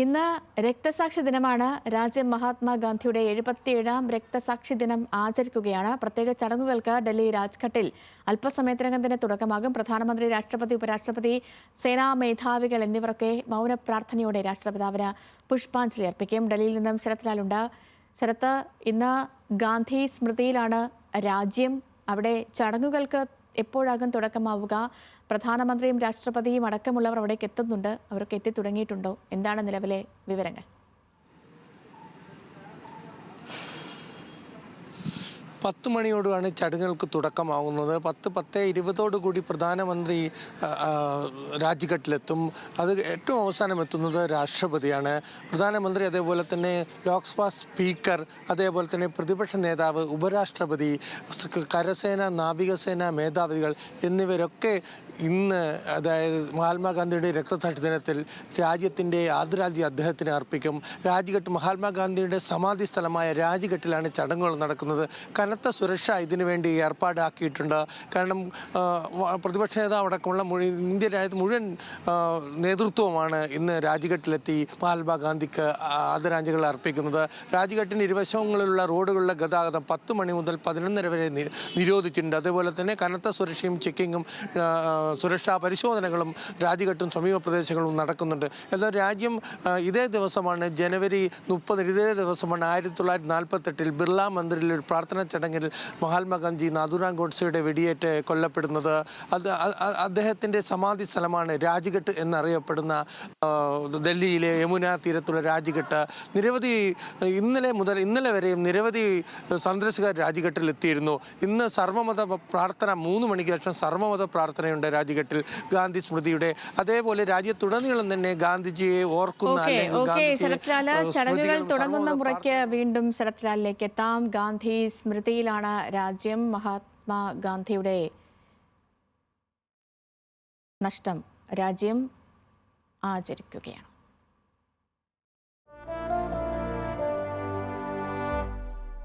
ഇന്ന് രക്തസാക്ഷി ദിനമാണ്. രാജ്യം മഹാത്മാഗാന്ധിയുടെ 77ാം രക്തസാക്ഷി ദിനം ആചരിക്കുകയാണ്. പ്രത്യേക ചടങ്ങുകൾക്ക് ഡൽഹി രാജ്ഘട്ടിൽ അല്പസമയത്തിനകം തന്നെ തുടക്കമാകും. പ്രധാനമന്ത്രി, രാഷ്ട്രപതി, ഉപരാഷ്ട്രപതി, സേനാ മേധാവികൾ എന്നിവരൊക്കെ മൗന പ്രാർത്ഥനയോടെ രാഷ്ട്രപിതാവിന് പുഷ്പാഞ്ജലി അർപ്പിക്കും. ഡൽഹിയിൽ നിന്നും ശരത് ലാലുണ്ട്. ശരത്ത്, ഇന്ന് ഗാന്ധി സ്മൃതിയിലാണ് രാജ്യം. അവിടെ ചടങ്ങുകൾക്ക് എപ്പോഴാകും തുടക്കമാവുക? പ്രധാനമന്ത്രിയും രാഷ്ട്രപതിയും അടക്കമുള്ളവർ അവിടേക്ക് എത്തുന്നുണ്ട്. അവരൊക്കെ എത്തിത്തുടങ്ങിയിട്ടുണ്ടോ? എന്താണ് നിലവിലെ വിവരങ്ങൾ? 10 മണിയോടാണ് ചടങ്ങുകൾക്ക് തുടക്കമാകുന്നത്. 10:20 പ്രധാനമന്ത്രി രാജ്ഘട്ടിലെത്തും. അത് ഏറ്റവും അവസാനം എത്തുന്നത് രാഷ്ട്രപതിയാണ്. പ്രധാനമന്ത്രി, അതേപോലെ തന്നെ ലോക്സഭാ സ്പീക്കർ, അതേപോലെ തന്നെ പ്രതിപക്ഷ നേതാവ്, ഉപരാഷ്ട്രപതി, കരസേന, നാവികസേന മേധാവികൾ എന്നിവരൊക്കെ ഇന്ന്, അതായത് മഹാത്മാഗാന്ധിയുടെ രക്തസാക്ഷി ദിനത്തിൽ രാജ്യത്തിൻ്റെ ആദരാഞ്ജലി അദ്ദേഹത്തിന് അർപ്പിക്കും. രാജ്ഘട്ട്, മഹാത്മാഗാന്ധിയുടെ സമാധി സ്ഥലമായ രാജ്ഘട്ടിലാണ് ചടങ്ങുകൾ നടക്കുന്നത്. കനത്ത സുരക്ഷ ഇതിനു വേണ്ടി ഏർപ്പാടാക്കിയിട്ടുണ്ട്. കാരണം പ്രതിപക്ഷ നേതാവ് അടക്കമുള്ള ഇന്ത്യ രാജ്യത്ത് മുഴുവൻ നേതൃത്വമാണ് ഇന്ന് രാജ്ഘട്ടിലെത്തി മഹാത്മാഗാന്ധിക്ക് ആദരാഞ്ജലികൾ അർപ്പിക്കുന്നത്. രാജ്ഘട്ടിൻ്റെ ഇരുവശങ്ങളിലുള്ള റോഡുകളിലെ ഗതാഗതം 10 മണി മുതൽ 11:30 വരെ നിരോധിച്ചിട്ടുണ്ട്. അതേപോലെ തന്നെ കനത്ത സുരക്ഷയും ചെക്കിങ്ങും സുരക്ഷാ പരിശോധനകളും രാജ്ഘട്ടും സമീപ പ്രദേശങ്ങളും നടക്കുന്നുണ്ട്. എന്നാൽ രാജ്യം ഇതേ ദിവസമാണ്, ജനുവരി 30, ഇതേ ദിവസമാണ് 1948 ബിർള മന്ദിറിൽ ഒരു പ്രാർത്ഥനാ ചടങ്ങിൽ മഹാത്മാഗാന്ധി നാഥുറാം ഗോഡ്സെയുടെ വെടിയേറ്റ് കൊല്ലപ്പെടുന്നത്. അദ്ദേഹത്തിൻ്റെ സമാധി സ്ഥലമാണ് രാജ്ഘട്ട് എന്നറിയപ്പെടുന്ന ഡൽഹിയിലെ യമുന തീരത്തുള്ള രാജ്ഘട്ട്. ഇന്നലെ വരെയും നിരവധി സന്ദർശകർ രാജ്ഘട്ടിൽ എത്തിയിരുന്നു. ഇന്ന് സർവ്വമത പ്രാർത്ഥന 3 മണിക്ക് ശേഷം സർവ്വമത പ്രാർത്ഥനയുണ്ട് രാജ്ഘട്ടിൽ ഗാന്ധി സ്മൃതിയുടെ. അതേപോലെ രാജ്യത്തുടനീളം തന്നെ ഗാന്ധിജിയെ ഓർക്കുന്ന ചടങ്ങുകൾ തുടങ്ങുന്ന മുറയ്ക്ക് വീണ്ടും ശരത് ലാലിലേക്ക് എത്താം. ഗാന്ധി സ്മൃതിയിലാണ് രാജ്യം. മഹാത്മാഗാന്ധിയുടെ നഷ്ടം രാജ്യം ആചരിക്കുകയാണ്.